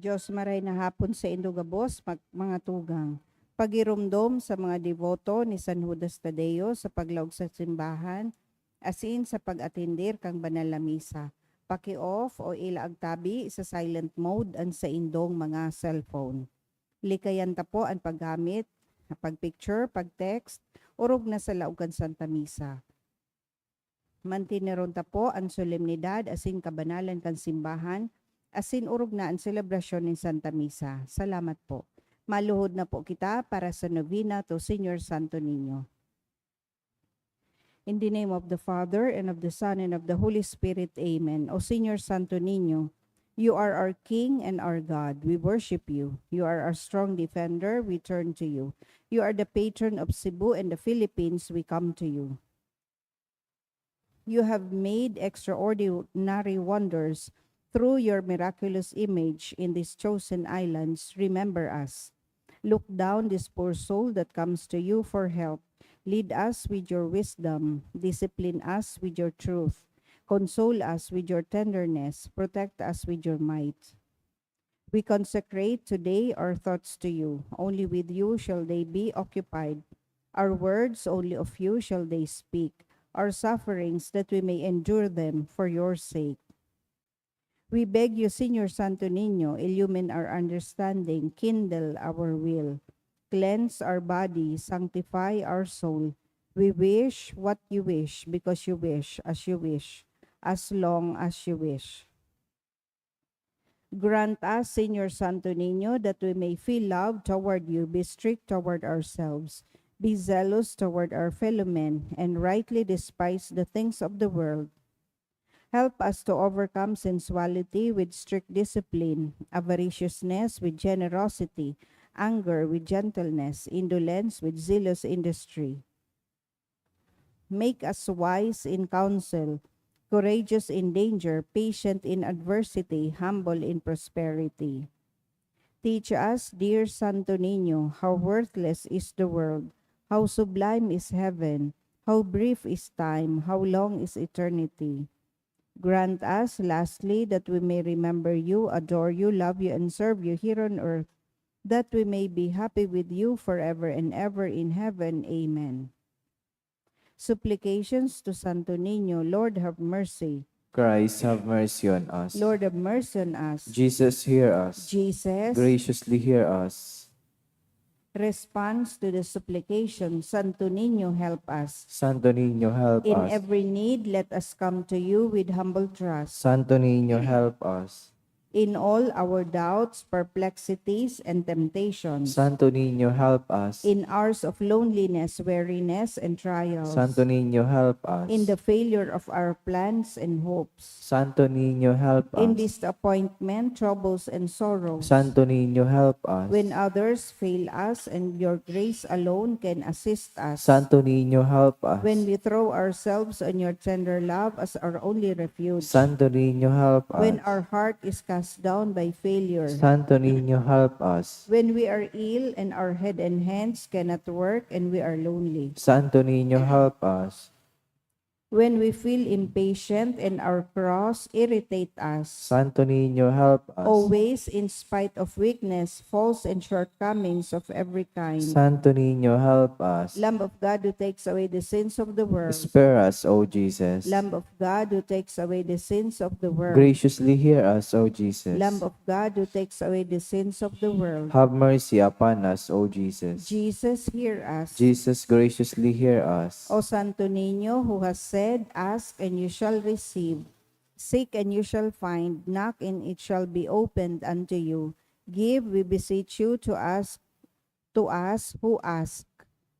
Diyos maray na hapon sa Indogabos, mga tugang. Pagirumdom sa mga devoto ni San Judas Tadeo sa paglaog sa simbahan, asin sa pag-atindir kang banal na misa. Paki-off o ilaag tabi sa silent mode ang sa indong mga cellphone. Likayan ta po ang paggamit, pag-picture, pag-text, urog na sa laugan Santa Misa. Mantineron ta po ang solemnidad asin kabanalan kan simbahan, asin urog na ang selebrasyon ng Santa Misa. Salamat po. Maluhod na po kita para sa novena to Senior Santo Niño. In the name of the Father, and of the Son, and of the Holy Spirit, Amen. O Senior Santo Niño, you are our King and our God. We worship you. You are our strong defender. We turn to you. You are the patron of Cebu and the Philippines. We come to you. You have made extraordinary wonders through your miraculous image in these chosen islands. Remember us. Look down this poor soul that comes to you for help. Lead us with your wisdom. Discipline us with your truth. Console us with your tenderness. Protect us with your might. We consecrate today our thoughts to you. Only with you shall they be occupied. Our words, only of you shall they speak. Our sufferings, that we may endure them for your sake. We beg you, Senior Santo Niño, illumine our understanding, kindle our will, cleanse our body, sanctify our soul. We wish what you wish, because you wish, as long as you wish. Grant us, Senior Santo Niño, that we may feel love toward you, be strict toward ourselves, be zealous toward our fellow men, and rightly despise the things of the world. Help us to overcome sensuality with strict discipline, avariciousness with generosity, anger with gentleness, indolence with zealous industry. Make us wise in counsel, courageous in danger, patient in adversity, humble in prosperity. Teach us, dear Santo Niño, how worthless is the world, how sublime is heaven, how brief is time, how long is eternity. Grant us, lastly, that we may remember you, adore you, love you, and serve you here on earth, that we may be happy with you forever and ever in heaven. Amen. Supplications to Santo Niño. Lord, have mercy. Christ, have mercy on us. Lord, have mercy on us. Jesus, hear us. Jesus, Graciously hear us. response to the supplication. Santo Niño, help us. Santo Niño, help In us. every need, let us come to you with humble trust. Santo Niño, help us. In all our doubts, perplexities, and temptations. Santo Niño, help us. In hours of loneliness, weariness, and trials. Santo Niño, help us. In the failure of our plans and hopes. Santo Niño, help In us. disappointment, troubles, and sorrows. Santo Niño, help us. When others fail us and your grace alone can assist us. Santo Niño, help us. When we throw ourselves on your tender love as our only refuge. Santo Niño, help us. When our heart is cast down by failure. Santo Niño, help us. When we are ill and our head and hands cannot work and we are lonely. Santo Niño, help us. When we feel impatient and our cross irritate us. Santo Niño, help us. Always, in spite of weakness, faults, and shortcomings of every kind. Santo Niño, help us. Lamb of God who takes away the sins of the world. Spare us, O Jesus. Lamb of God who takes away the sins of the world. Graciously hear us, O Jesus. Lamb of God who takes away the sins of the world. Have mercy upon us, O Jesus. Jesus, hear us. Jesus, graciously hear us. O Santo Niño, who has said, ask and you shall receive, seek and you shall find, knock and it shall be opened unto you. Give, we beseech you, to us who ask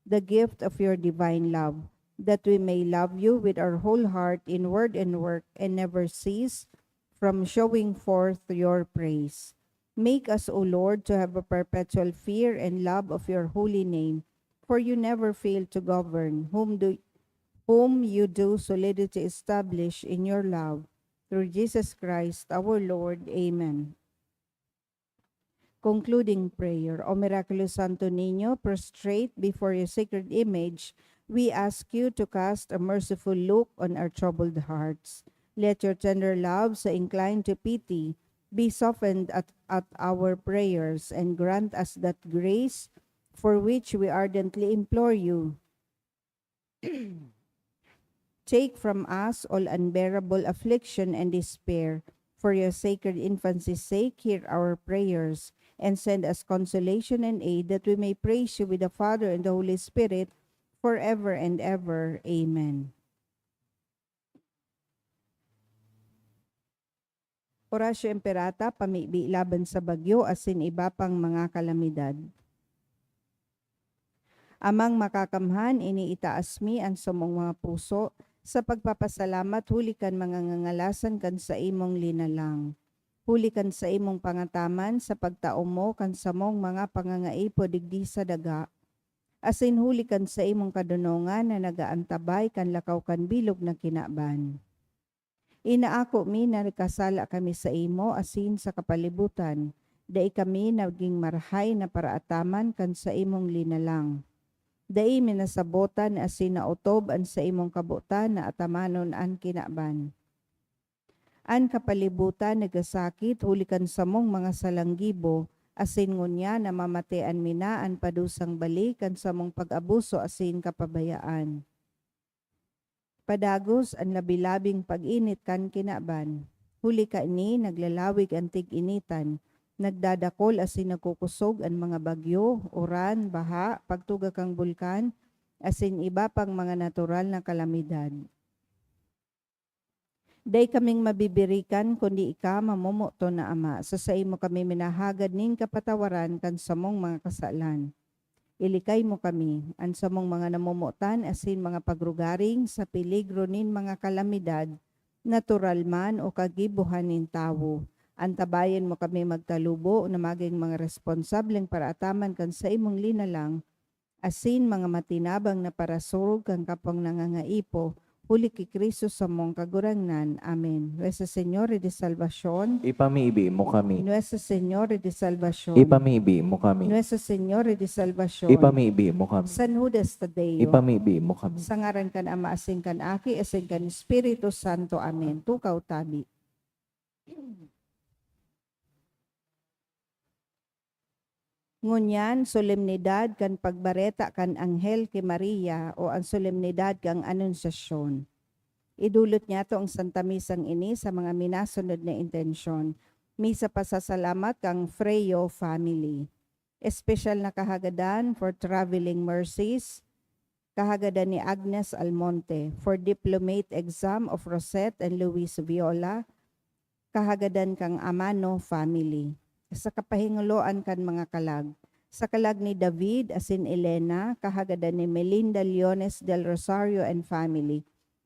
the gift of your divine love, that we may love you with our whole heart in word and work, and never cease from showing forth your praise. Make us, O Lord, to have a perpetual fear and love of your holy name, for you never fail to govern, whom you do solidity establish in your love, through Jesus Christ our Lord. Amen. Concluding prayer. O miraculous Santo Niño, prostrate before your sacred image, we ask you to cast a merciful look on our troubled hearts. Let your tender love so incline to pity Be softened at our prayers and grant us that grace for which we ardently implore you. Take from us all unbearable affliction and despair. For your sacred infancy's sake, hear our prayers, and send us consolation and aid, that we may praise you with the Father and the Holy Spirit, forever and ever. Amen. Orasyo Imperata, pamibi laban sa bagyo, asin iba pang mga kalamidad. Amang makakamhan, iniitaas mi ang sumong mga puso, sa pagpapasalamat, hulikan mga ngangalasan kan sa imong linalang. Hulikan sa imong pangataman, sa pagtao mo kan sa mong mga pangangaipo digdi sa daga. Asin hulikan sa imong kadunongan na nagaantabay kan lakaw kan bilog na kinaban. Inaako mi na nagkasala kami sa imo asin sa kapalibutan, dai kami naging marhay na paraataman kan sa imong linalang. Dai minasabotan asin nautob an sa imong kabutan na atamanon an kinaban. An kapalibutan nagasakit hulikan sa mong mga salanggibo, asin ngunya na mamatean minaan padusang balikan sa mong pag-abuso asin kapabayaan. Padagos ang labilabing pag-init kan kinaban. Huli ka ni naglalawig ang tig-initan, nagdadakol asin nagkukusog ang mga bagyo, uran, baha, pagtuga kang bulkan, asin iba pang mga natural na kalamidad. Day kaming mabibirikan kundi ika mamumuto na Ama, sa imo kami minahagad ning kapatawaran kan samong mga kasalan. Ilikay mo kami, ang samong mga namumutan asin mga pagrugaring sa peligro nin mga kalamidad, natural man o kagibuhan nin tawo. Antabayan mo kami magkalubo na maging mga responsableng paraataman kan sa imong linalang, asin mga matinabang na parasurog kang kapang nangangaipo, huli ki Kristo sa mong kagurangnan. Amen. Nuestra Señora de Salvación, Ipamiibi mo kami. Nuestra Señora de Salvación, Ipamiibi mo kami. Nuestra Señora de Salvación, Ipamiibi mo kami. San Judas Tadeo, Ipamiibi mo kami. sangaran kan Ama asin kan Aki asin kan Espiritu Santo. Amen. Tukaw tabi. Ngunyan, solemnidad kan pagbareta kan Anghel kay Maria o ang solemnidad kang Anunsasyon. Idulot niya to ang Santa Misang ini sa mga minasunod na intensyon. Misa pasasalamat kang Freyo family. Espesyal na kahagadan for traveling mercies, kahagadan ni Agnes Almonte for diplomate exam of Rosette and Luis Viola, kahagadan kang Amano family. Sa kapahinguloan kan mga kalag. Sa kalag ni David asin Elena, kahagadan ni Melinda Leones del Rosario and family.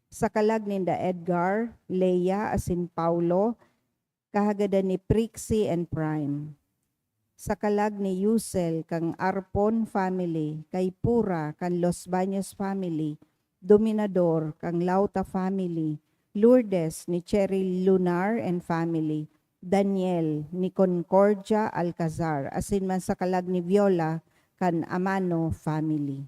Sa kalag ni Edgar, Leia asin Paulo, kahagadan ni Prixie and Prime. Sa kalag ni Yusel kang Arpon family, kay Pura kan Los Baños family, Dominador kang Lauta family, Lourdes ni Cheryl Lunar and family, Daniel ni Concordia Alcazar, asin man sa kalag ni Viola kan Amano family.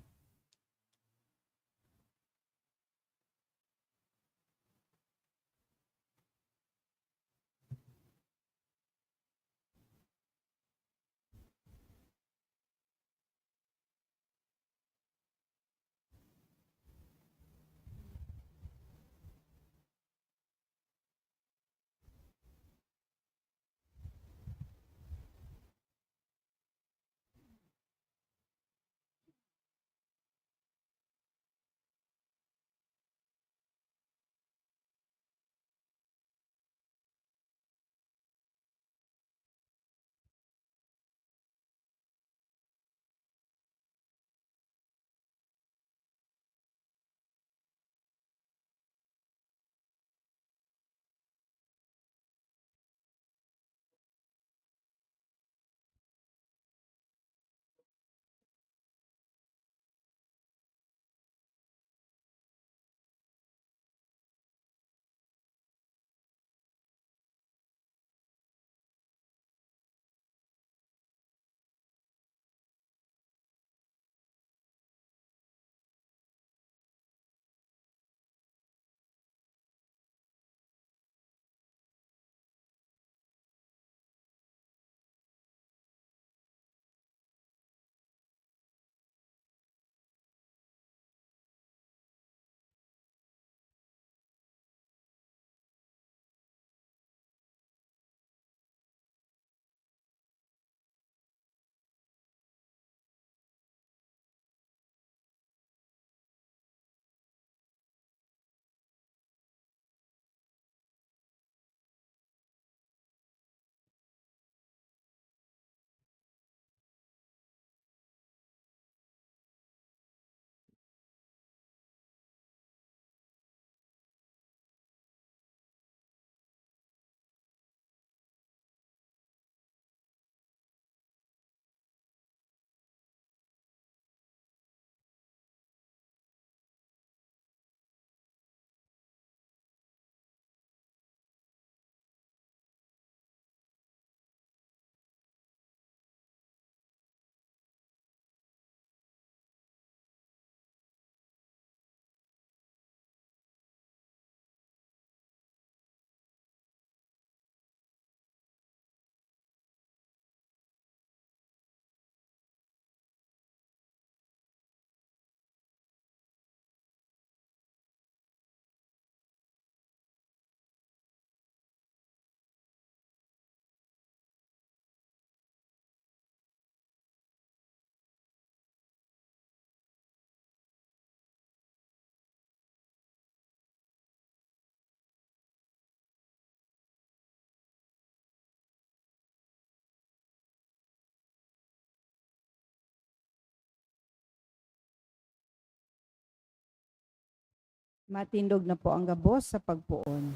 Matindog na po ang gabos sa pagpuon.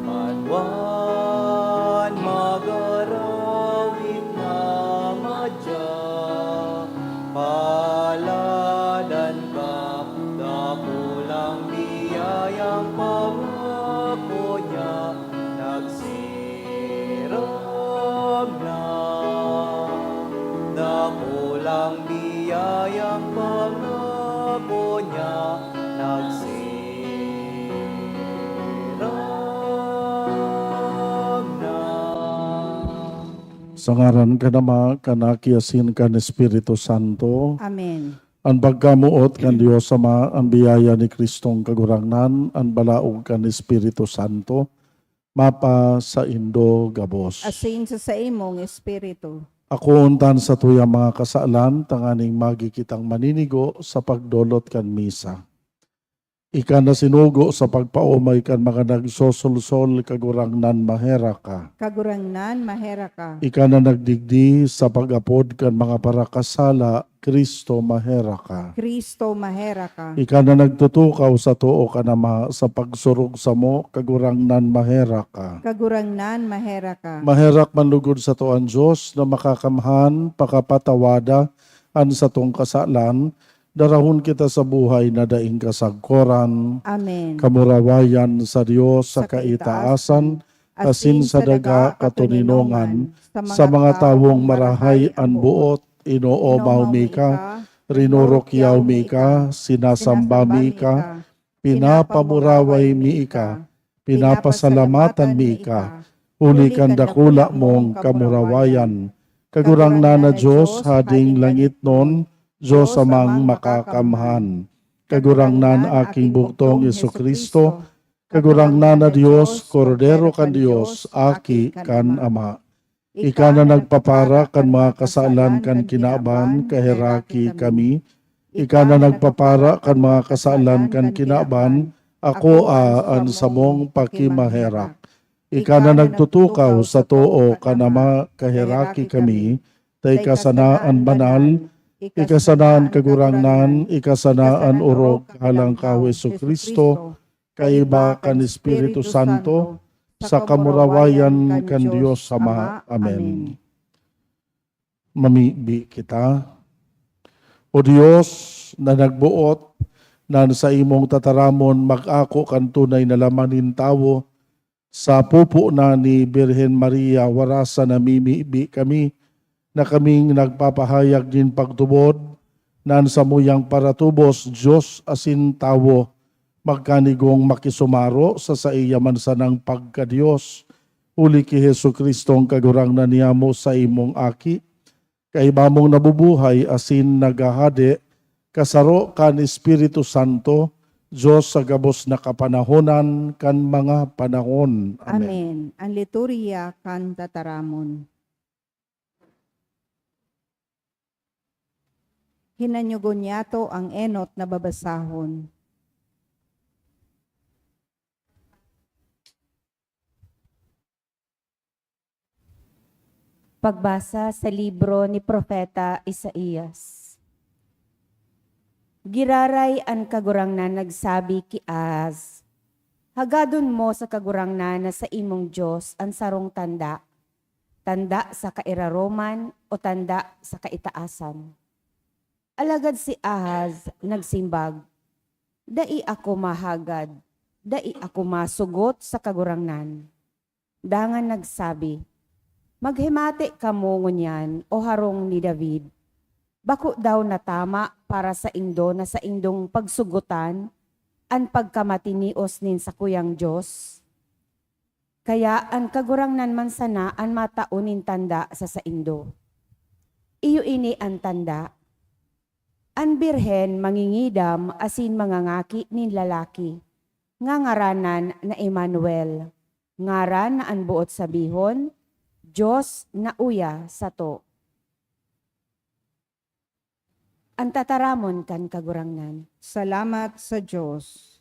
Madwan magarawit na madya, paladan ka, dakulang biyayang pangako niya, nagsirap na. Dakulang biyayang pangako niya, nagsirap na. Sa ngaran ka nama, kanakiasin kan Espiritu Santo, Amen. ang pagkamuot kan Dios Ama, ang biyaya ni Kristong kagurangnan, ang balaog kan Espiritu Santo, mapa sa Indo gabos. Asin sa imong espiritu. Ako untan sa tuyang mga kasaalan, tanganing magikitang maninigo sa pagdolot kan misa. Ika na sinugo sa pagpaumay kan mga nagsosulsol kagurangnan mahera ka. Kagurangnan mahera ka. Ika na nagdigdi sa pag-apod kan mga parakasala, Kristo mahera ka. Kristo mahera ka. Ika na nagtutukaw sa tuo ka nama sa pagsurog sa mo, kagurangnan mahera ka. Kagurangnan mahera ka. Maherak manlugod sa tuan Diyos na makakamhan, pakapatawada, an sa tong kasalan, darahon kita sa buhay na daing kasagkoran, Amen. kamurawayan sa Diyos sa kaitaasan, asin sa daga katuninongan, sa mga tawong marahay an buot, inoomaw mi ka, rinurokyaw mi ka, sinasamba mi ka, pinapamuraway mi ka, pinapasalamatan mi ka, uli kan dakula mong kamurawayan. Kagurangnan na Diyos, hading langit nun, Diyos amang makakamhan. Kagurangnan aking buktong Yesu Kristo, kagurangnan na Diyos, Kordero kan Diyos, aki kan Ama. Ika na nagpapara kan mga kasalan kan kinaban, kaheraki kami. Ika na nagpapara kan mga kasalan kan kinaban, ako aan sa mong pakimaherak. Ika na nagtutukaw sa too kanama kaheraki kami, tay kasanaan banal, ikasanaan kagurangnan, ikasanaan urok halang ka Jesu Kristo, kaiba kan Espiritu Santo, sa kamurawayan kan Diyos Ama. Amen. Mamibi kita. O Diyos na nagbuot, na sa imong tataramon mag-ako kan tunay na lamanin tawo, sa pupo na ni Birhen Maria, warasa na mimibi kami, na kaming nagpapahayag din pagtubod, nan sa muyang paratubos, Diyos asin tawo, magkanigong makisumaro sa iyaman sa ng pagkadiyos, uli ki Hesu Kristong kagurangnan niya mo sa imong aki, kaiba mong nabubuhay asin nagahade, kasaro kan Espiritu Santo, Diyos sa gabos na kapanahonan kan mga panahon. Amen. Amen. Ang liturya kan tataramon. Hinanyugon yato ang enot na babasahon. Pagbasa sa libro ni Propeta Isaías. Giraray an kagurangnan nagsabi ki Az, hagadon mo sa kagurangnan na sa imong Diyos ang sarong tanda, tanda sa kairaroman o tanda sa kaitaasan. Alagad si Ahaz nagsimbag, dai ako mahagad, dai ako masugot sa kagurangnan. Dangan nagsabi, maghimate kamo ngunyan o harong ni David. Bako daw na tama para sa indo na sa indong pagsugutan an pagkamatinios nin sa kuyang Diyos. Kaya an kagurangnan man sana an mataunin tanda sa indo. Iyo ini an tanda. An birhen mangingidam asin mangangaki nin lalaki. Nga ngaranan na Emmanuel. Ngaran na an buot sabihon, Diyos na uya sa to. Ang tataramon kan kagurangnan. Salamat sa Diyos.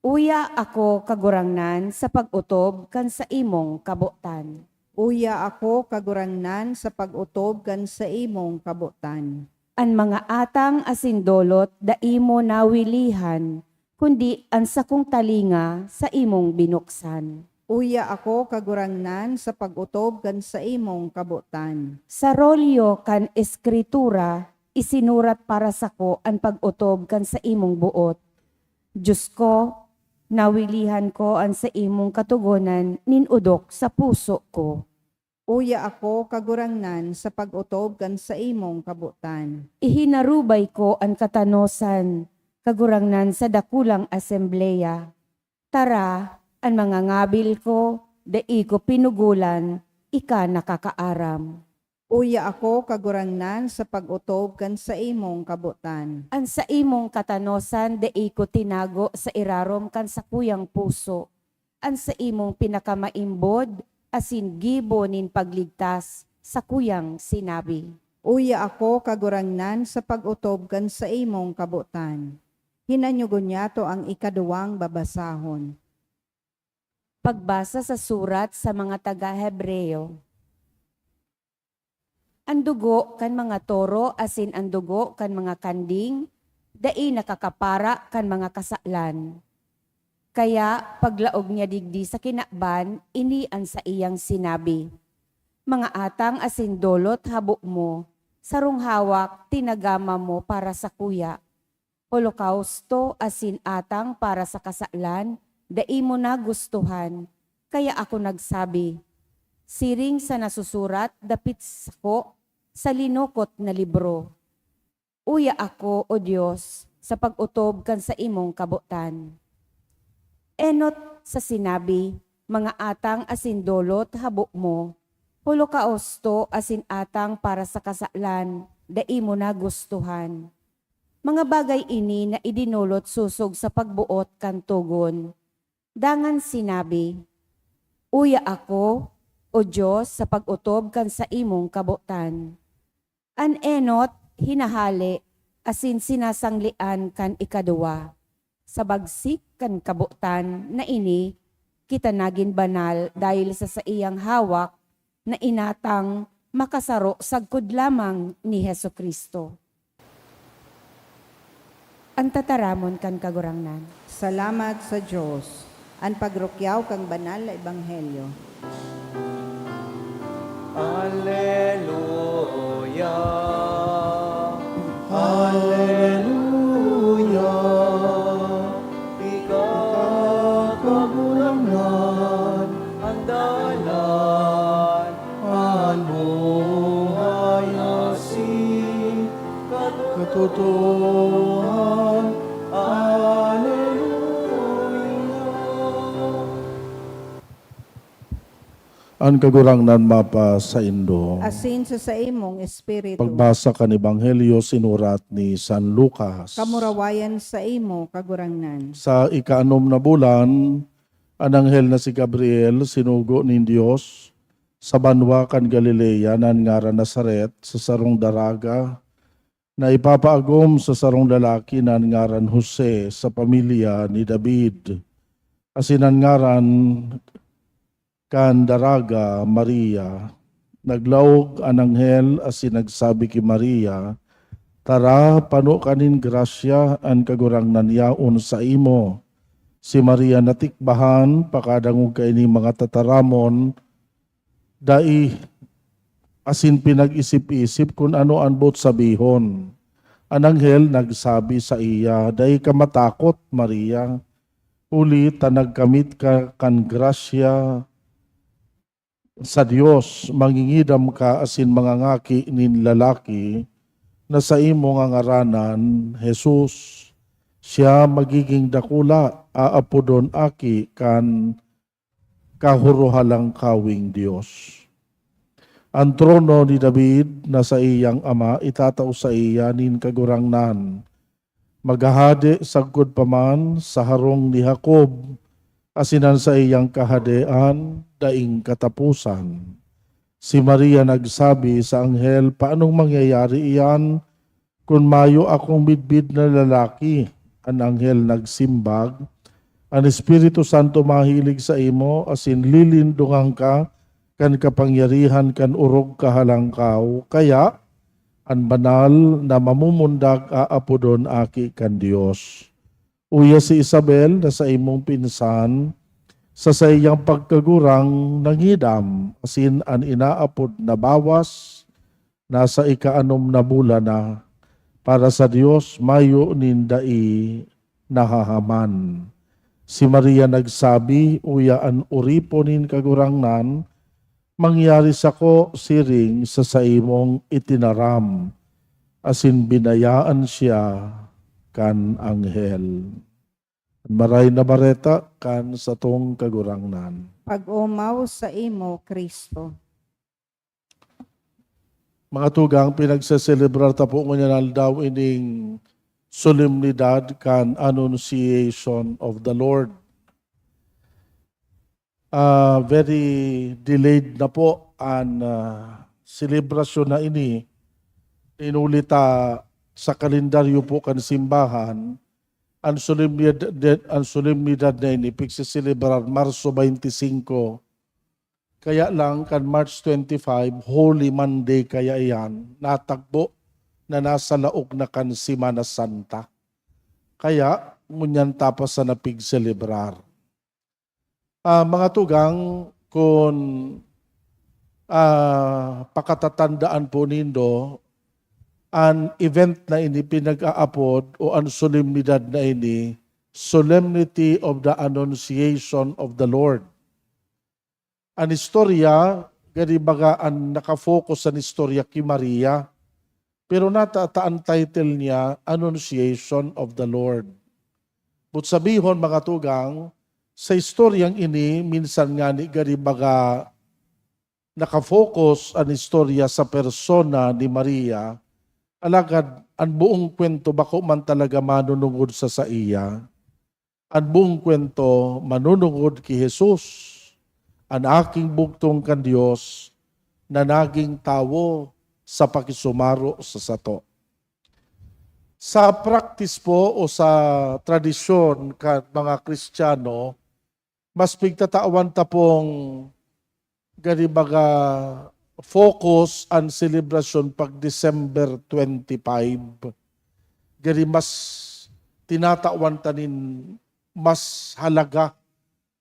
Uya ako kagurangnan sa pag-utob kan sa imong kabutan. Uya ako kagurangnan sa pag-utob kan sa imong kabutan. An mga atang asindolot da imo nawilihan, kundi ang sakong talinga sa imong binuksan. Uya ako kagurangnan sa pag-utob kan sa imong kabutan. Sa rolyo kan eskritura, isinurat para sako ang pag-utob kan sa imong buot. Diyos ko, nawilihan ko ang sa imong katugunan ninudok sa puso ko. Uya ako kagurangnan sa pag-utob kan sa imong kabutan. Ihinarubay ko ang katanosan, kagurangnan sa dakulang asembleya. Tara, ang mga ngabil ko, dai ko pinugulan, ika nakakaaram. Uya ako kagurangnan sa pag-utob kan sa imong kabutan. Ang sa imong katanosan, dai ko tinago sa irarom kan sa kuyang puso. Ang sa imong pinakamaimbod, asin gibo nin pagligtas sa kuyang sinabi. Uya ako kagurangnan sa pag-utob kan sa imong kabutan. Hinanyugon niya to ang ikaduwang babasahon. Pagbasa sa surat sa mga taga-Hebreo. Ang dugo kan mga toro asin ang dugo kan mga kanding, dai nakakapara kan mga kasalan. Kaya paglaog niya digdi sa kinakban, ini ang sa iyang sinabi. Mga atang asin dolot habo mo, sarong hawak tinagama mo para sa kuya. Holokausto asin atang para sa kasalan, dai mo na gustuhan. Kaya ako nagsabi, siring sa nasusurat dapit sako sa linukot na libro. Uya ako, O Diyos, sa pag-utob kan sa imong kabutan. Enot sa sinabi, mga atang asin dolot habo mo, holokausto asin atang para sa kasalan, dai mo na gustuhan. Mga bagay ini na idinulot susog sa pagbuot kan tugon. Dangan sinabi, uya ako, O Diyos, sa pag-utob kan sa imong kabutan. An enot, hinahali, asin sinasanglian kan ikaduwa. Sa bagsik kan kabutan na ini, kita nagin banal dahil sa iyang hawak na inatang makasaro sagkod lamang ni Heso Kristo. Ang tataramon kan kagurangnan. Salamat sa Diyos. Ang pagrukyaw kang banal na ebanghelyo. Alleluia. Alleluia. Ikaw kabulangan, ang dalan, ang buhay asin, katotohan. Ang kagurangnan mapa sa Indo. Asin sa imong espiritu. Pagbasa kan Ebanghelyo sinurat ni San Lucas. Kamurawayan sa imo kagurangnan. Sa ika-6 na bulan, ang anghel na si Gabriel sinugo ni Dios sa banwa kan Galilea nan ngara Nazaret sa sarong daraga na ipapaagom sa sarong lalaki nan ngaran Jose sa pamilya ni David. Asinan ngaran kan daraga Maria. Naglaog ang anghel asin nagsabi ki Maria, tara, pano kanin grasya ang kagurangnan yaon sa imo. Si Maria natikbahan, pakadangog kay ni mga tataramon, dai asin pinag-isip-isip kung ano ang bot sabihon. Ang anghel nagsabi sa iya, dai ka matakot, Maria. Uli tanagkamit ka kan grasya sa Dios, mangingidam ka asin mga ngaki nin lalaki na sa imo nga ngaranan, Jesus. Siya magiging dakula, aapodon aki kan kahuruhalang kawing Dios. Ang trono ni David na sa iyang ama, itatao sa iya nin kagurangnan. Maghahade sagkod paman sa harong ni Jacob, asinan sa iyang kahadean, daing katapusan. Si Maria nagsabi sa anghel, paanong mangyayari iyan kung mayo akong bidbid na lalaki? Ang anghel nagsimbag, ang Espiritu Santo mahilig sa imo, asin lilindungan ka kan kapangyarihan kan urog kahalangkaw, kaya an banal na mamumundag aapodon aki kan Dios. Uya si Isabel na sa imong pinsan, sa iyang pagkagurang nangidam, asin an inaapod na bawas, nasa ikaanom na bulan na, para sa Dios mayo nindai nahahaman. Si Maria nagsabi, uya an uriponin kagurangnan, mangyari sako siring sa imong itinaram, asin binayaan siya kan anghel. Maray na bareta kan sa tong kagurangnan. Pag-umaw sa imo, Kristo. Mga tugang, pinagsaselebrar ta po ngunyan daw ining solemnidad kan Annunciation of the Lord. Very delayed na po ang selebrasyon na ini. Inulita sa kalendaryo po kan simbahan, ang solemnidad na ini, pagsiselebrar Marso 25. Kaya lang kan March 25, Holy Monday kaya yan, natagbo na nasa laog na kan Semana Santa. Kaya, ngunyan tapas sa napig-celebrar. Mga tugang, kung pakatatandaan po nindo, an event na ini pinag-aapod o an solemnidad na ini, Solemnity of the Annunciation of the Lord. An istorya, gani baga ang nakafocus sa istorya kay Maria, pero natataan title niya, Annunciation of the Lord. But sabihon mga tugang, sa istoryang ini, minsan nga ni gani baga nakafocus ang istorya sa persona ni Maria, alagad ang buong kwento bako man talaga manunungod sa iya. Ang buong kwento manunungod kay Jesus, ang aking bugtong kan Diyos na naging tawo sa pakisumaro sa sato. Sa practice po o sa tradisyon ka mga Kristiyano, mas pigtatawan ta pong gani baga focus ang celebration pag December 25. Gani mas tinatawan tanin mas halaga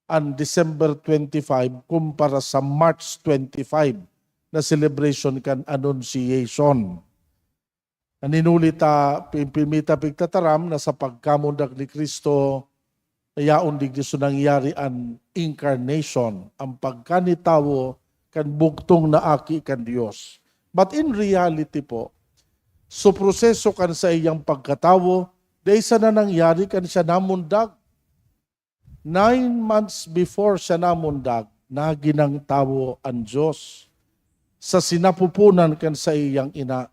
ang December 25 kumpara sa March 25 na celebration kan Annunciation. Aninulita pimita pigtataram na sa pagkamundag ni Kristo yaon digdi so nangyari ang incarnation, ang pagkanitawo kan bugtong na aki kan Dios. But in reality po, so proseso kan sa iyang pagkatawo, dahil sa na nangyari kan siya namundag. 9 months before siya namundag, naginang tawo ang Diyos sa sinapupunan kan sa iyang ina.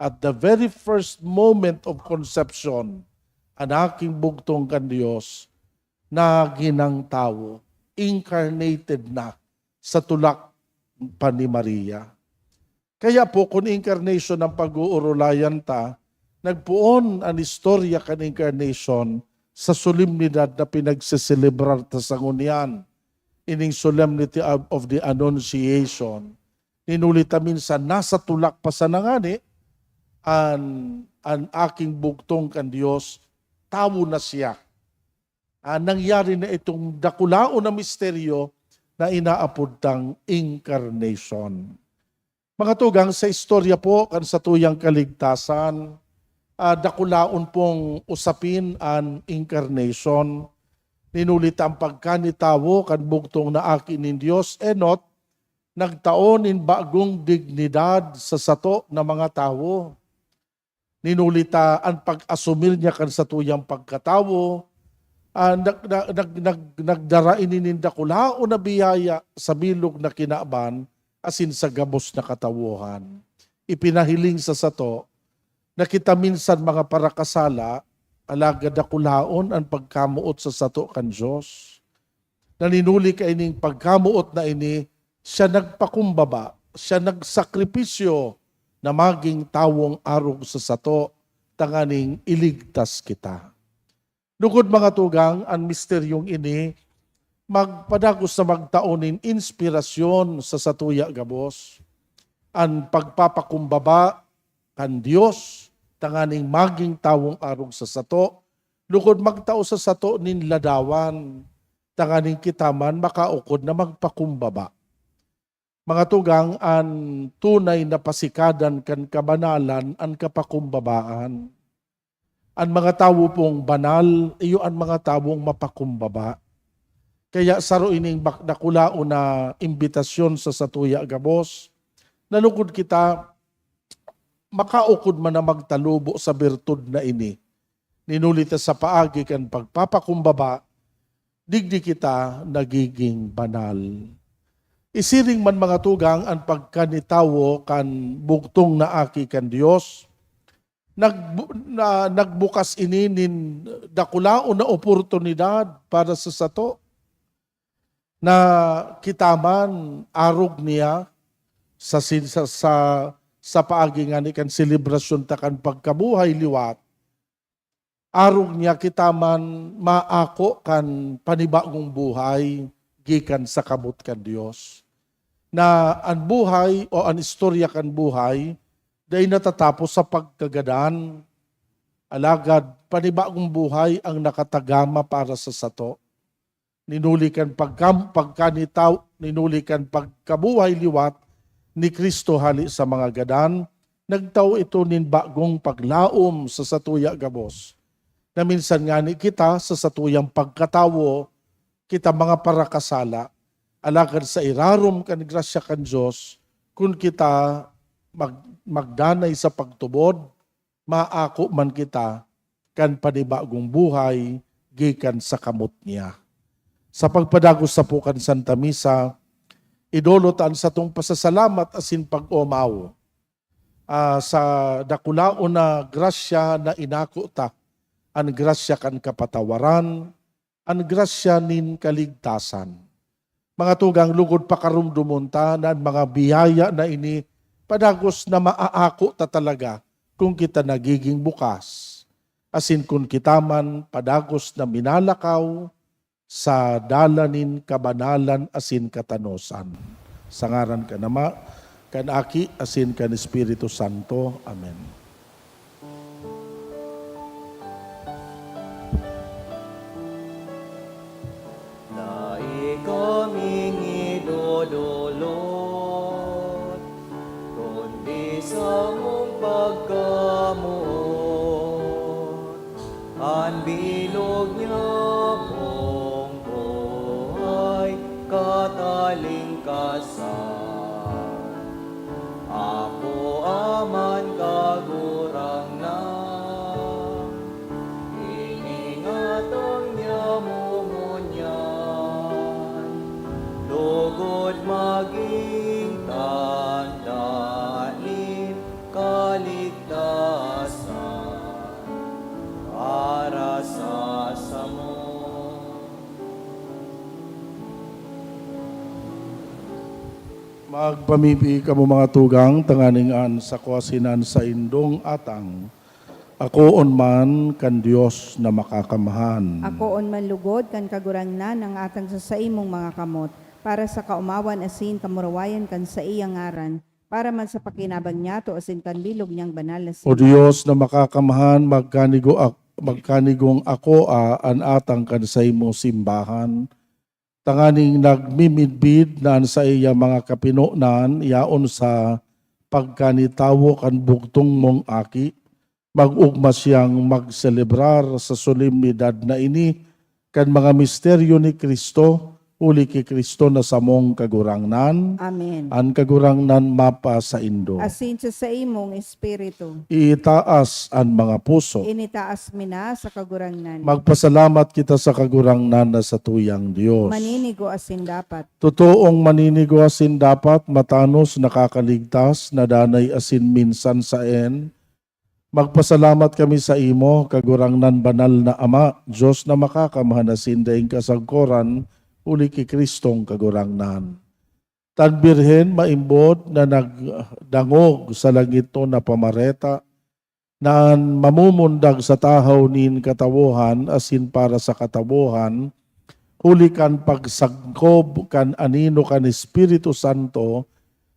At the very first moment of conception, ang aking bugtong kan Diyos, naginang tawo, incarnated na sa tulak pa ni Maria. Kaya po kung incarnation ang pag-uurulayan ta, nagpuon ang istorya kan incarnation sa solemnidad na pinagsiselebrar ta sa ngunyan, ining Solemnity of the Annunciation. Ninulita minsan, nasa tulak pa sa nangani, ang aking bugtong kan Diyos, tawo na siya. Nangyari na itong dakulao na misteryo na inaapod tang incarnation. Mga tugang, sa istorya po, kan sa tuyang kaligtasan, dakulaon pong usapin ang incarnation. Ninulit ang pagkanitawo kan bugtong na akin ng Diyos, enot, nagtaon in bagong dignidad sa sato na mga tao. Ninulita ang pag-asumir niya kan sa tuyang pagkatawo, nagdarain ninindakulaon na biyaya sa bilog na kinaaban asin sa gabos na katawuhan. Ipinahiling sa sato na kita minsan mga parakasala alagad dakulaon ang pagkamuot sa sato kan Diyos. Naninuli ka ining pagkamuot na ini, siya nagpakumbaba, siya nagsakripisyo na maging tawong arog sa sato, tanganing iligtas kita. Lugod mga tugang, ang misteryong ini, magpadagos na magtaonin inspirasyon sa satuya gabos, ang pagpapakumbaba kan Dios tanganing maging tawong arog sa sato, lugod magtao sa sato nin ladawan, tanganing kitaman makaukod na magpakumbaba. Mga tugang, an tunay na pasikadan kan kabanalan an kapakumbabaan. Ang mga tao pong banal, iyo ang mga tawong mapakumbaba. Kaya saro ining nakulao na imbitasyon sa satuya gabos, nalugod kita, makaukod man na magtalubo sa birtud na ini. Ninulita sa paagi kan pagpapakumbaba, digdi kita nagiging banal. Isiring man mga tugang ang pagkanitawo kan bugtong na aki kan Dios, nagbukas ini nin dakulao na oportunidad para sa sato na kitaman arog niya sa paagi nga ni kan selebrasyon ta kan pagkabuhay liwat. Arog niya kitaman maako kan panibagong buhay gikan sa kamot kan Dios. Na ang buhay o ang istorya kan buhay dahil natatapos sa pagkagadan, alagad panibagong buhay ang nakatagama para sa sato. Ninulikan pagkanitaw, ninulikan pagkabuhay liwat ni Kristo hali sa mga gadan, nagtaw ito nin bagong paglaom sa satuya gabos. Na minsan nga ni kita sa satuyang pagkatawo, kita mga parakasala, alagad sa irarom kan grasya kan Diyos, kung kita magdanay sa pagtubod, maako man kita kan panibagong buhay gikan sa kamot niya. Sa pagpadagos sa pukan Santa Misa, idolotan sa tong pasasalamat asin pag-umaw sa dakulao na grasya na inako ta, ang grasya kan kapatawaran, ang grasya nin kaligtasan. Mga tugang lugod pa karumdumon ta na mga biyaya na ini padagos na maaako ta talaga kung kita nagiging bukas. Asin kung kita man padagos na minalakaw sa dalanin kabanalan asin katanosan. Sangaran ka nama, kan Aki asin kan Espiritu Santo. Amen. Kaming idodolot, kundi sa mong pagkamuot, ang bilog niya pong buhay, katalingkasan. Ako aman kagurang na, iningatang niya lugod maging tandaan kaligtasan para sa samo. Magpamipi ka mo mga tugang, tanganingan sa kwasinan sa indong atang. Ako on man kan Dios na makakamahan. Ako on man lugod kan kagurangnan ang atang sa imong mga kamot, para sa kaumawan asin kamurawayan kan sa iyang ngaran, para man sa pakinabang niya to asin kan bilog niyang banal na O Diyos na makakamahan, magkanigong ako an atang kan sa imo simbahan. Tanganing nagmimidbid na sa iya mga kapinonan, yaon sa pagkanitawo kan bugtong mong aki, mag-ugma siyang magselebrar sa solemnidad na ini, kan mga misteryo ni Kristo, uli ki Kristo na samong kagurangnan, Amen. an kagurangnan mapa sa indo. Asin sa imong espiritu, Itaas an mga puso. initaas mina sa kagurangnan. Magpasalamat kita sa kagurangnan na sa tuyang Diyos. Maninigo asin dapat. Totoong maninigo asin dapat, matanos nakakaligtas, nadanay asin minsan sa en. Magpasalamat kami sa imo, kagurangnan banal na Ama, Diyos na makakamahan asin daing kasagkoran, uli ki Kristong kagurangnan. Tan Birhen maimbod na nagdangog sa langit to na pamareta, na mamumundag sa tahaw nin katawuhan asin para sa katawuhan, huli kan pagsagkob kan anino kan Espiritu Santo,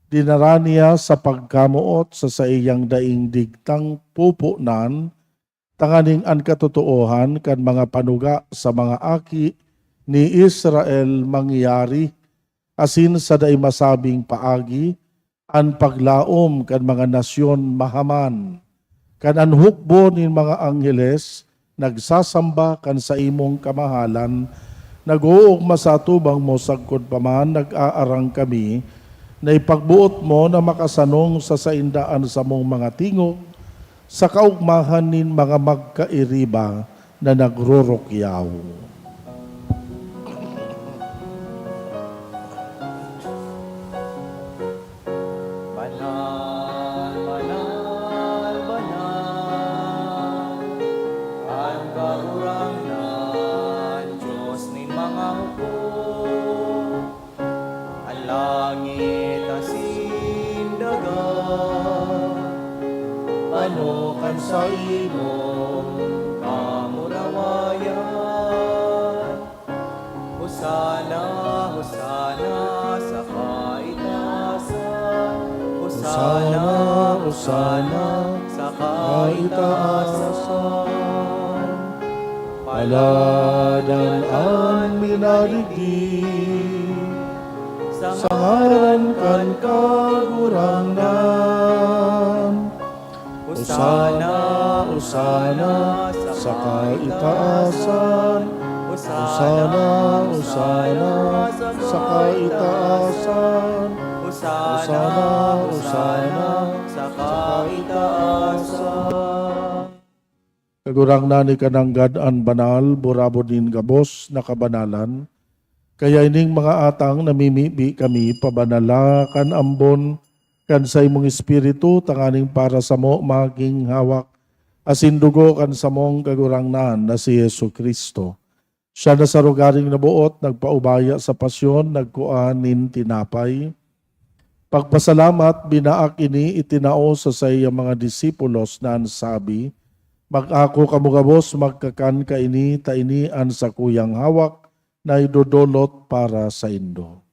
dinaraniya sa pagkamuot sa iyang daing digtang pupunan, tanganing an katotoohan kan mga panuga sa mga aki ni Israel mangyari, asin sa daing masabing paagi, an paglaom kan mga nasyon mahaman, kan an hukbo ni mga angheles, nagsasamba kan sa imong kamahalan, nag-uugma sa tubang mo sagkod paman, nag-aarang kami, na ipagbuot mo na makasanong sa saindaan sa mong mga tingog, sa kaugmahan nin mga magkairiba na nagrurukyaw. Banal, banal, banal, ang kaurangan, Diyos nin mga hukom, ang langit asin dagat, panukan sa imong kamurawayan. Hosana, Hosana sa kaitaasan. Hosana, Hosana sa kaitaasan. Paladan ang minadigdig, sa ngaran kan kagurangan. Hosana, Hosana sa kaitaasan. Hosana, Hosana sa kaitaasan. Hosana, Hosana sa kaitaasan. Kagurang nani kanang gadaan banal, burabo din gabos na kabanalan. Kaya ining mga atang namimibi kami, pabanala kan ambon, kan sa imong espiritu, tanganing para sa mo maging hawak, asin dugo kan sa mong kagurangnan na si Yesu Kristo. Siya na sa rugaring nabuot, nagpaubaya sa pasyon, nagkuanin tinapay. Pagpasalamat, binaak ini itinao sa iyang mga disipulos na ansabi, mag-ako kamugabos, magkakan ka ini, taini an sa kuyang hawak, na idodolot para sa indo.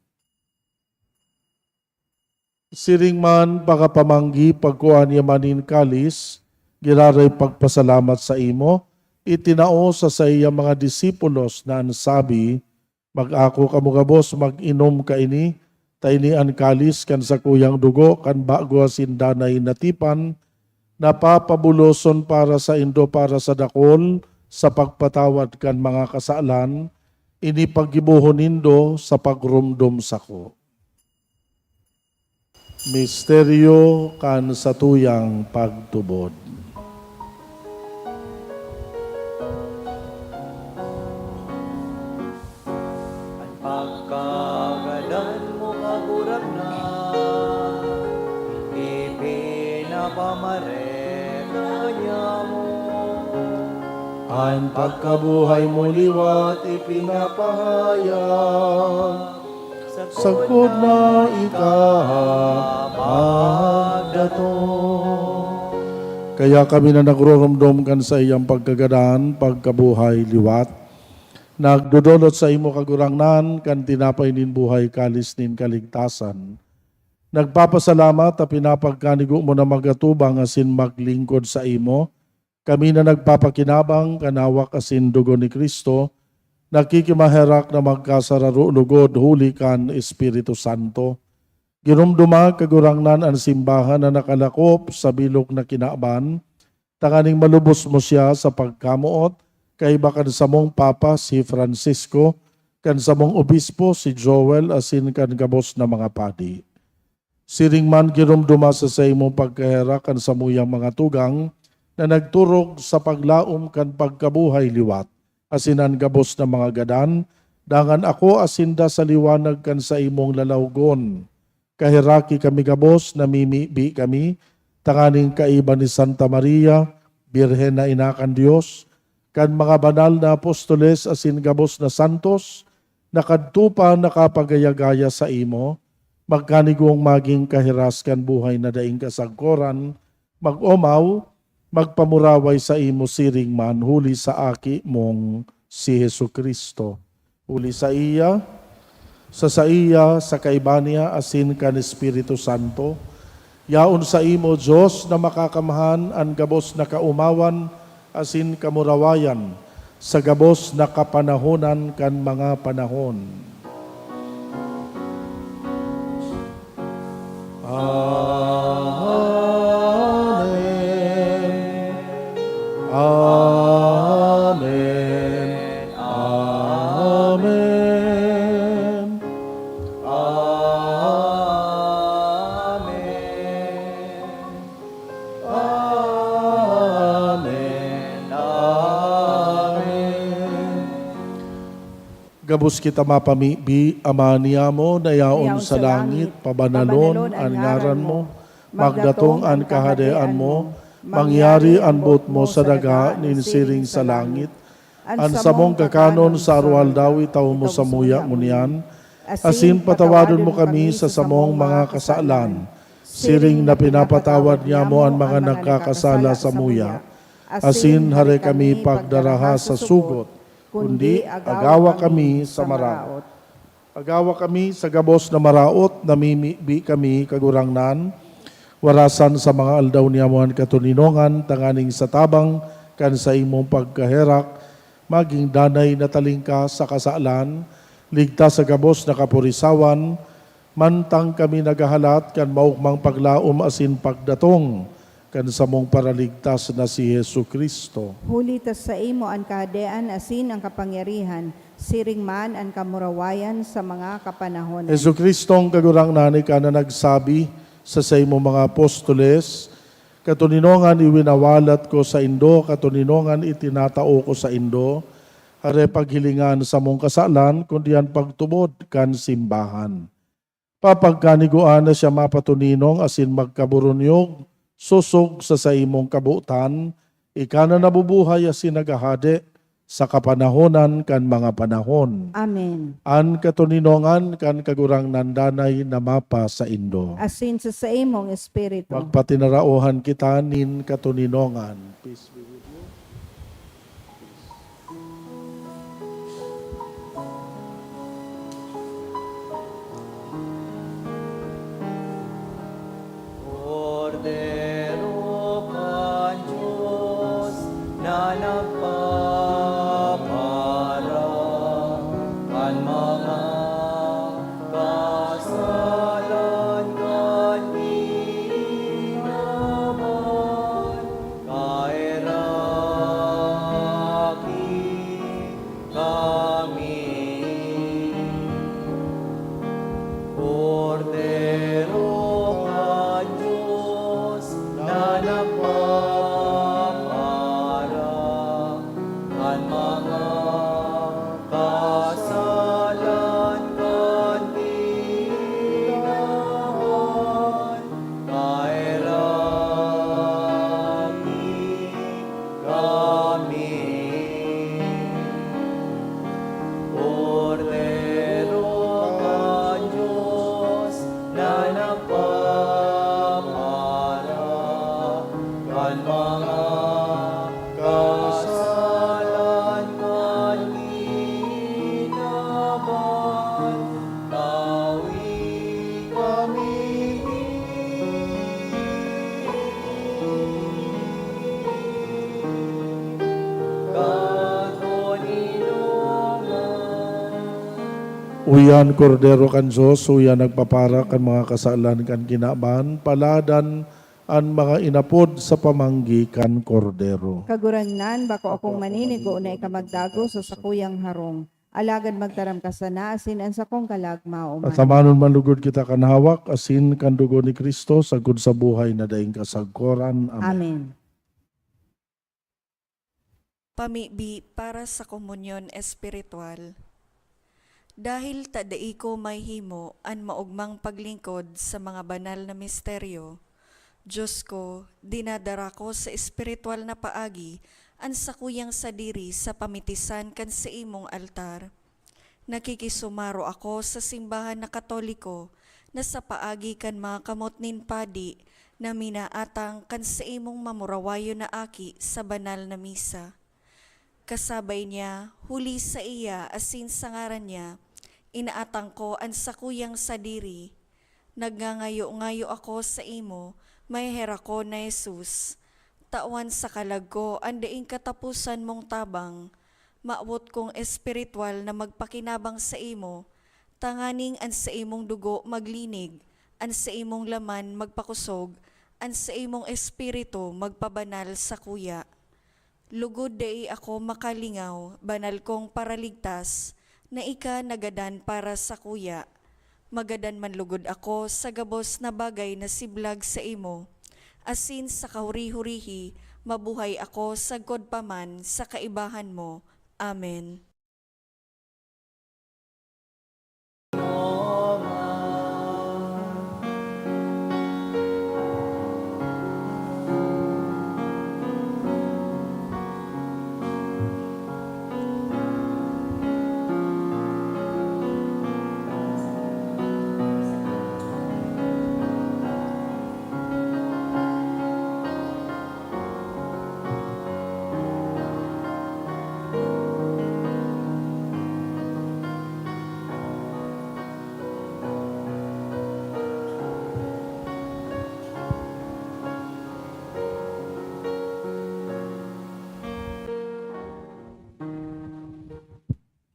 Siring man pagkapamanggi, pagkuhan yamanin kalis, giraray pagpasalamat sa imo, itinao sa iyang mga disipulos na ansabi, mag-ako kamugabos, mag-inom ka ini, taini an kalis kan sa kuyang dugo, kan bago asinda na inatipan, napapabuloson para sa indo para sa dakol, sa pagpatawad kan mga kasalan, ini paggibuhon nindo sa pagrumdum sako. Misteryo kan sa tuyang pagtubod. Ang pagkagalan mo kagurak na, ipinapamareka niya mo. Ang pagkabuhay mo liwat ipinapahayag, sagkod na ikamagdato. Kaya kami na nagrurumdum kan sa iyang pagkagadaan, pagkabuhay liwat, nagdudulot sa imo kagurangnan, kan tinapay nin buhay kalis nin kaligtasan. Nagpapasalamat at pinapagkanigo mo na magatubang asin maglingkod sa imo. Kami na nagpapakinabang kanawak asin dugo ni Kristo, nakikimaherak na magkasararo lugod huli kan Espiritu Santo. Ginumduma kagurangnan ang simbahan na nakalakop sa bilog na kinaaban, tanganing malubos mo siya sa pagkamuot, kay bakan sa mong Papa si Francisco, kan sa mong Obispo si Joel, asin kan gabos na mga padi. Siring man ginumduma sa imong pagkaherak kan sa muyang mga tugang, na nagturog sa paglaom kan pagkabuhay liwat, asinan gabos na mga gadan, dangan ako asinda sa liwanag kan sa imong lalawgon. Kahiraki kami gabos, namimibi kami, tanganing kaiba ni Santa Maria, Birhen na inakan Diyos, kan mga banal na apostoles asin gabos na santos, nakadtupa nakapagayagaya sa imo, magkanigong maging kahiraskan buhay na daing kasagkoran, mag-omaw, magpamuraway sa imo siring man huli sa aki mong si Jesu Kristo. Uli sa iya, sa kaibanya, asin kan Espiritu Santo, yaon sa imo, Diyos, na makakamahan, ang gabos na kaumawan, asin kamurawayan, sa gabos na kapanahonan kan mga panahon. Amen. Amen. Amen. Amen. Amen. Gabos kita mapamibi, ama niya mo, nayaon sa langit, pabananon ang ngaran mo, magdatong ang kahadean mo, mangyari ang bot mo sa daga, ninsiring sa langit, ang samong kakanon sa arwal daw, itaw mo sa muya ngunyan, asin patawadon mo kami sa samong mga kasalan, siring na pinapatawad niya mo ang mga nagkakasala sa muya, asin hare kami pagdaraha sa sugot, kundi agawa kami sa maraot. Agawa kami sa gabos na maraot, namimibi kami kagurangnan, warasan sa mga aldaw niya mo ang katuninongan, tanganing sa tabang, kan sa imong pagkaherak, maging danay na talingka sa kasalan, ligtas sa gabos na kapurisawan, mantang kami nagahalat, kan maukmang paglaom asin pagdatong, kan sa mong paraligtas na si Yesu Kristo. Huli tas sa imo ang kahadean, asin ang kapangyarihan, siring man ang kamurawayan sa mga kapanahonan. Yesu Kristong kagurang nanay ka na nagsabi sa imo mga apostoles, katuninongan iwinawalat ko sa Indo, katuninongan itinatao ko sa Indo, hare paghilingan sa mong kasalan, kundi ang pagtubod kan simbahan. Papagkaniguan na siya mapatuninong asin magkaburunyog, susog sa imong kabuutan, ikana nabubuhay asin nagahade sa kapanahonan kan mga panahon. Amen. An katuninongan kan kagurang nandanay na mapa sa Indo. Asin sa imong espiritu. Magpatinarauhan kita nin katuninongan. Peace be with you. Cordero kan Diyos na nagpapara kan mga kasalan kan ginawan, kairaki kami. Cordero kan Diyos na nagpapara kan mga kasalan kan ginawan, kairaki kami. Cordero kan Diyos na nagpapara kan mga kasalan kan ginawan, tawi kami. Katuninongan. Uyan kordero kan Diyos, uyan nagpapara kan mga kasalan kan kinaban, paladan an mga inapod sa pamanggi kan kordero. Kagurangnan, bako akong maninigo na ikamagdago sa sakuyang harong. Alagad magtaram ka sa naasin ang sakong kalagmao man. At samanon manlugod kita kan hawak, asin kan dugo ni Kristo, sagod sa buhay na daing kasagkoran. Amen. Amen. Pamibi para sa komunyon espiritual. Dahil tadai ko may himo an maugmang paglingkod sa mga banal na misteryo, Diyos ko, dinadara ko sa espiritual na paagi ang sakuyang sadiri sa pamitisan kan sa imong altar. Nakikisumaro ako sa simbahan na Katoliko na sa paagi kan mga kamot nin padi na minaatang kan sa imong mamurawayo na aki sa banal na misa. Kasabay niya, huli sa iya, asin sa ngaran niya, inaatang ko ang sakuyang sadiri. Nagngangayo-ngayo ako sa imo, may hera ko na Jesus. Tawan sa kalag ko, andaing katapusan mong tabang. Maabot kong espiritual na magpakinabang sa imo, tanganing an sa imong dugo maglinig, an sa imong laman magpakusog, an sa imong espiritu magpabanal sa kuya. Lugod dai ako makalingaw, banal kong paraligtas, na ika nagadan para sa kuya. Magadan man lugod ako sa gabos na bagay na siblag sa imo. Asin sa kahuri-hurihi, mabuhay ako sa godpaman sa kaibahan mo. Amen.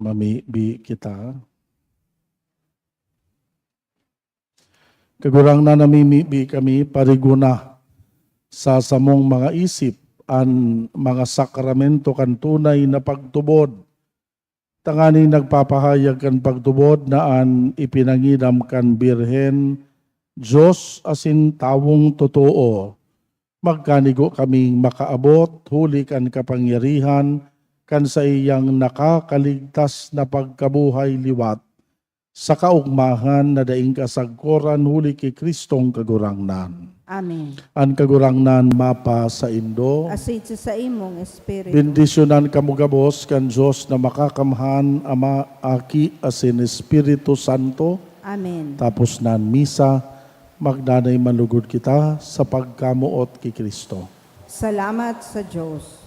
Mamibi kita. Kagurang na namimibi kami pariguna sa samong mga isip an mga sakramento kan tunay na pagtubod. Tangani nagpapahayag kan pagtubod na an ipinangidam kan Birhen, Diyos asin tawong totoo. Magkanigo kaming makaabot, huli kan kapangyarihan, kan sa iyang nakakaligtas na pagkabuhay liwat, sa kaugmahan na daing kasagkoran huli kay Kristong kagurangnan. Amen. Ang kagurangnan mapa sa Indo, Asin sa imong espiritu. bendisyonan kamugabos kan Diyos na makakamhan ama aki asin Espiritu Santo, Amen. tapos nan misa, magdanay manlugod kita sa pagkamuot kay Kristo. Salamat sa Diyos.